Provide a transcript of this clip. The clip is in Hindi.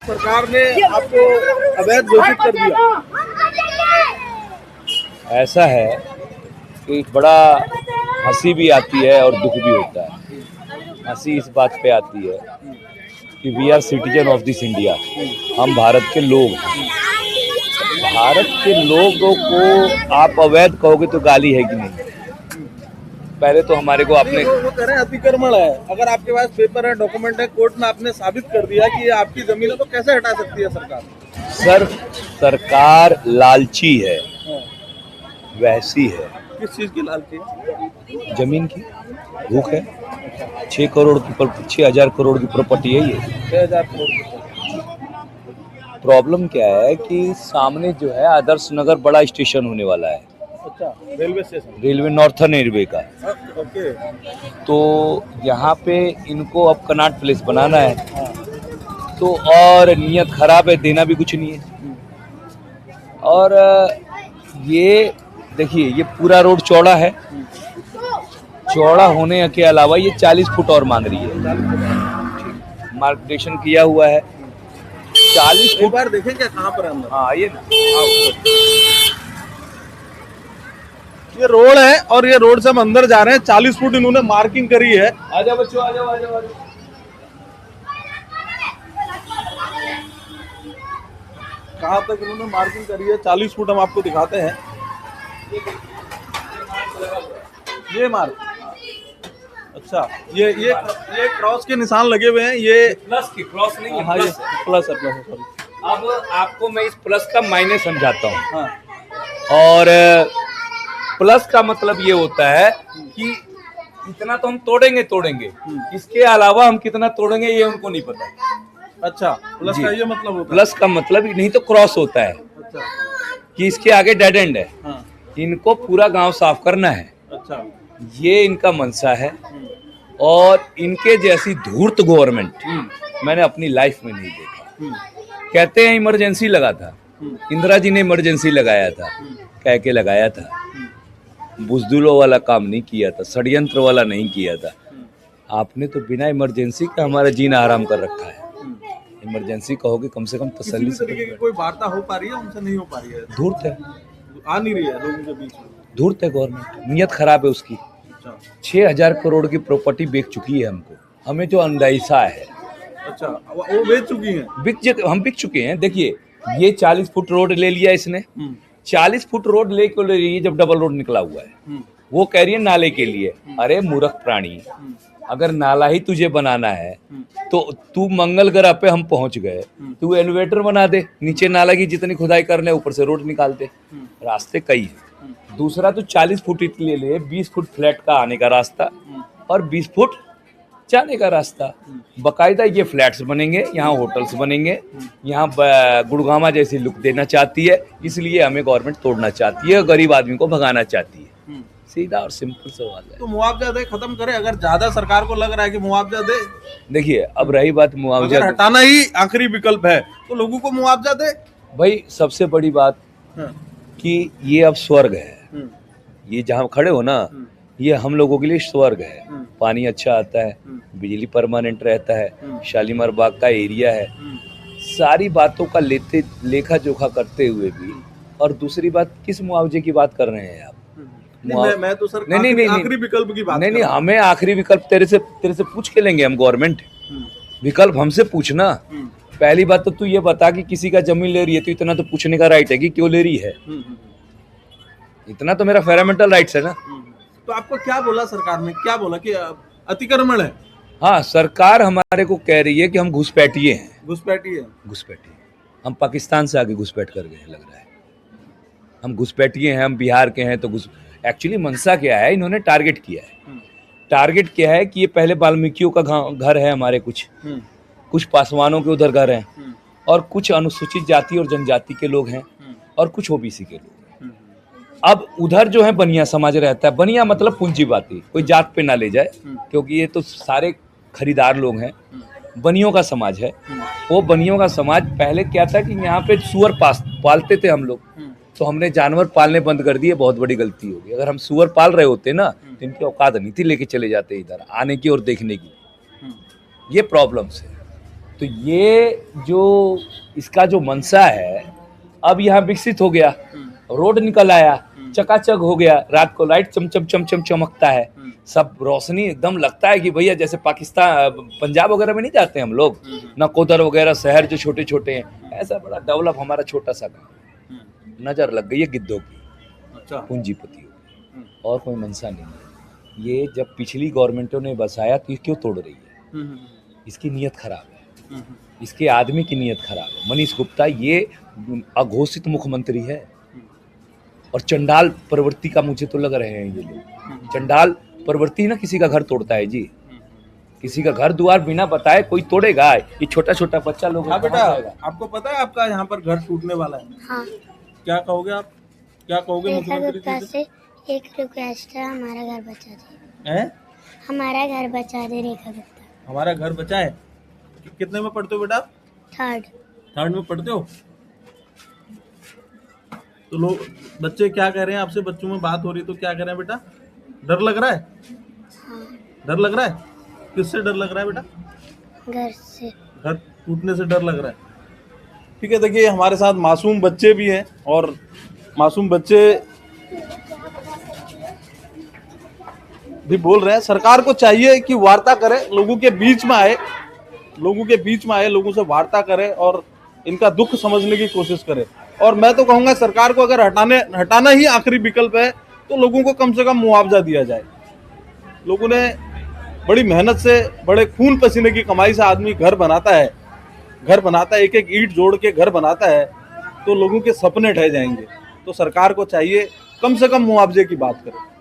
सरकार ने आपको अवैध घोषित कर दिया। ऐसा है कि बड़ा हंसी भी आती है और दुख भी होता है। हंसी इस बात पे आती है कि we are citizen of this India, हम भारत के लोग हैं। भारत के लोगों को आप अवैध कहोगे तो गाली है कि नहीं? पहले तो हमारे को आपने वो कह रहे हैं अतिक्रमण है। अगर आपके पास पेपर है, डॉक्यूमेंट है, कोर्ट में आपने साबित कर दिया कि ये आपकी जमीन है, तो कैसे हटा सकती है सरकार? सर, सरकार लालची है, वैसी है। किस चीज की लालची है? जमीन की भूख है। 6 करोड़ की 6,000 करोड़ की प्रॉपर्टी है ये। 6,000 करोड़ की। प्रॉब्लम क्या है कि सामने जो है आदर्श नगर बड़ा स्टेशन होने वाला है। अच्छा, railway station, railway, northern railway का। ओके। तो यहाँ पे इनको अब कनॉट प्लेस बनाना है, तो और नियत खराब है, देना भी कुछ नहीं है। और ये देखिए, ये पूरा रोड चौड़ा है। चौड़ा होने के अलावा ये 40 फुट और मांग रही है। मार्केशन किया हुआ है 40 फुट। बार देखें क्या कहाँ पर है अंदर? हाँ, ये रोड है और ये रोड से हम अंदर जा रहे हैं। 40 फुट इन्होंने मार्किंग करी है। आजा बच्चों, आजा आजा आजा। कहाँ तक इन्होंने मार्किंग करी है? 40 फुट हम आपको दिखाते हैं। ये मार्क, अच्छा, ये क्रॉस के निशान लगे हुए हैं। ये प्लस की क्रॉस नहीं है, हाँ, ये प्लस है, सॉरी। अब आपको मैं इस प्लस का मायने समझाता हूँ। हाँ। और प्लस का मतलब ये होता है कि इतना तो हम तोड़ेंगे, इसके अलावा हम कितना तोड़ेंगे ये उनको नहीं पता। अच्छा, प्लस का ये मतलब होता है? प्लस का मतलब नहीं तो क्रॉस होता है। अच्छा, कि इसके आगे डेड एंड है। हाँ। इनको पूरा गांव साफ करना है। अच्छा, ये इनका मनसा है। और इनके जैसी धूर्त गवर्नमेंट मैंने अपनी लाइफ में नहीं देखा। कहते हैं इमरजेंसी लगा था, इंदिरा जी ने इमरजेंसी लगाया था, कह के लगाया था। बुजदुलों वाला काम नहीं किया था, षड्यंत्र वाला नहीं किया था। आपने तो बिना इमरजेंसी का हमारा जीना आराम कर रखा है। इमरजेंसी कहोगे कम से कम तसल्ली से। तरीके की कोई वार्ता हो पा रही है उनसे? नहीं हो पा रही है, धूर्त है, आ नहीं रही है लोगों के बीच में। धूर्त है गवर्नमेंट, नियत खराब है उसकी। 6,000 करोड़ की प्रॉपर्टी बेच चुकी है हमको, हमें जो अंदाइशा है। अच्छा, वो बेच चुकी हैं? हम बिक चुके हैं। देखिए, ये 40 फुट रोड ले लिया इसने। 40 फुट रोड ले क्यों ले रही है जब डबल रोड निकला हुआ है? वो कह रही है नाले के लिए। अरे मूर्ख प्राणी, अगर नाला ही तुझे बनाना है तो तू मंगल ग्रह पे हम पहुंच गए, तू एलिवेटर बना दे, नीचे नाला की जितनी खुदाई कर ले, ऊपर से रोड निकाल दे। रास्ते कई है। दूसरा तो 40 फुट ले ले, 20 फुट फ्लैट का आने का रास्ता और 20 फुट जाने का रास्ता। बकायदा ये फ्लैट्स बनेंगे, यहाँ होटल्स बनेंगे, यहाँ गुड़गामा जैसी लुक देना चाहती है, इसलिए हमें गवर्नमेंट तोड़ना चाहती है, गरीब आदमी को भगाना चाहती है। सीधा और सिंपल सवाल है। तो मुआवजा दे, खत्म करे। अगर ज्यादा सरकार को लग रहा है कि मुआवजा दे, देखिए, अब रही बात मुआवजा, अगर हटाना ही आखिरी विकल्प है तो लोगों को मुआवजा दे। भाई सबसे बड़ी बात कि ये अब स्वर्ग है। ये जहाँ खड़े हो ना, ये हम लोगों के लिए स्वर्ग है। पानी अच्छा आता है, बिजली परमानेंट रहता है, शालीमार बाग का एरिया है। सारी बातों का लेखा जोखा करते हुए भी, और दूसरी बात, किस मुआवजे की बात कर रहे हैं आप? मैं तो सर आखिरी विकल्प की बात नहीं, हमें आखिरी विकल्प तेरे से पूछ के लेंगे हम। गवर्नमेंट विकल्प हमसे पूछना। पहली बात तो तू ये बता कि किसी का जमीन ले रही है तो इतना तो पूछने का राइट है कि क्यों ले रही है। इतना तो मेरा फंडामेंटल राइट्स है ना। तो आपको क्या बोला सरकार ने? क्या बोला कि अतिक्रमण है? हाँ, सरकार हमारे को कह रही है कि हम घुसपैठिए हैं। घुसपैठिए। हम पाकिस्तान से आगे घुसपैठ कर गए, लग रहा है। हम घुसपैठिए हैं, हम बिहार के हैं। तो एक्चुअली मनसा क्या है, इन्होंने टारगेट किया है। टारगेट क्या है कि ये पहले वाल्मीकियों का घर है हमारे, कुछ पासवानों के उधर घर हैं, और कुछ अनुसूचित जाति और जनजाति के लोग हैं, और कुछ ओबीसी के लोग हैं। अब उधर जो है बनिया समाज रहता है। बनिया मतलब पूंजीवादी, कोई जात पे ना ले जाए, क्योंकि ये तो सारे खरीदार लोग हैं। बनियों का समाज है। वो बनियों का समाज पहले क्या था कि यहाँ पे सुअर पालते थे हम लोग, तो हमने जानवर पालने बंद कर दिए। बहुत बड़ी गलती होगी। अगर हम सुअर पाल रहे होते ना, तो इनकी औकात नहीं थी लेके चले जाते इधर आने की और देखने की। ये प्रॉब्लम्स है। तो ये जो इसका जो मंशा है, अब यहाँ विकसित हो गया, रोड निकल आया, चकाचक हो गया, रात को लाइट चमचम चमचम चमकता है, सब रोशनी एकदम लगता है कि भैया जैसे पाकिस्तान पंजाब वगैरह में नहीं जाते हम लोग, नकोदर वगैरह शहर जो छोटे छोटे हैं, ऐसा बड़ा डेवलप हमारा छोटा सा गाँव। नजर लग गई है गिद्धों की, अच्छा। पूंजीपतियों की, और कोई मंशा नहीं है। ये जब पिछली गवर्नमेंटों ने बसाया तो ये क्यों तोड़ रही है? इसकी नीयत खराब है, इसके आदमी की नीयत खराब है। मनीष गुप्ता ये अघोषित मुख्यमंत्री है और चंडाल प्रवृत्ति का मुझे तो लग रहे हैं ये लोग। चंडाल प्रवृत्ति ना किसी का घर तोड़ता है जी, किसी का घर द्वार बिना बताए कोई तोड़ेगा? ये छोटा छोटा बच्चा लोग। हाँ बेटा, आपको पता है आपका यहाँ पर घर टूटने वाला है? हाँ। क्या कहोगे आप, क्या कहोगे रेखा मुख्यमंत्री गुप्ता जी से एक रिक्वेस्ट है, हमारा घर बचा दे। हैं? हमारा घर बचा दे रेखा गुप्ता। हमारा घर बचाए। कितने में पढ़ते हो बेटा? थर्ड में पढ़ते हो? तो लोग बच्चे क्या कह रहे हैं आपसे, बच्चों में बात हो रही है तो क्या कह रहे हैं बेटा? डर लग रहा है? हाँ। डर लग रहा है? किससे डर लग रहा है बेटा? घर से। घर टूटने से डर लग रहा है। ठीक है, देखिए हमारे साथ मासूम बच्चे भी हैं और मासूम बच्चे भी बोल रहे हैं। सरकार को चाहिए कि वार्ता करे, लोगों के बीच में आए, लोगों से वार्ता करे और इनका दुख समझने की कोशिश करे। और मैं तो कहूंगा सरकार को अगर हटाना ही आखिरी विकल्प है तो लोगों को कम से कम मुआवजा दिया जाए। लोगों ने बड़ी मेहनत से, बड़े खून पसीने की कमाई से आदमी घर बनाता है, एक एक ईंट जोड़ के घर बनाता है, तो लोगों के सपने ढह जाएंगे। तो सरकार को चाहिए कम से कम मुआवजे की बात करे।